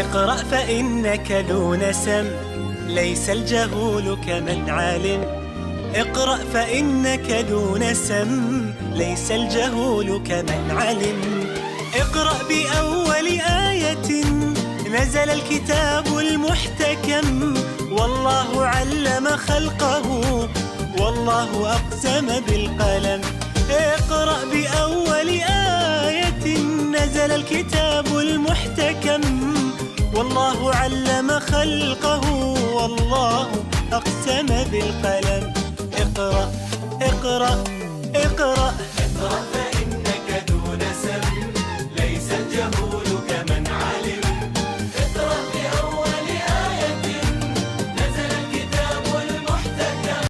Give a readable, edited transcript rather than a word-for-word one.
اقرأ فإنك ذو نسم، ليس الجهول كمن علم. اقرأ فإنك ذو نسم، ليس الجهول كمن علم. اقرأ بأول آية نزل الكتاب المحتكم، والله علم خلقه والله أقسم بالقلم. اقرأ بأول آية نزل الكتاب المحتكم، والله علم خلقه والله أقسم بالقلم. اقرأ اقرأ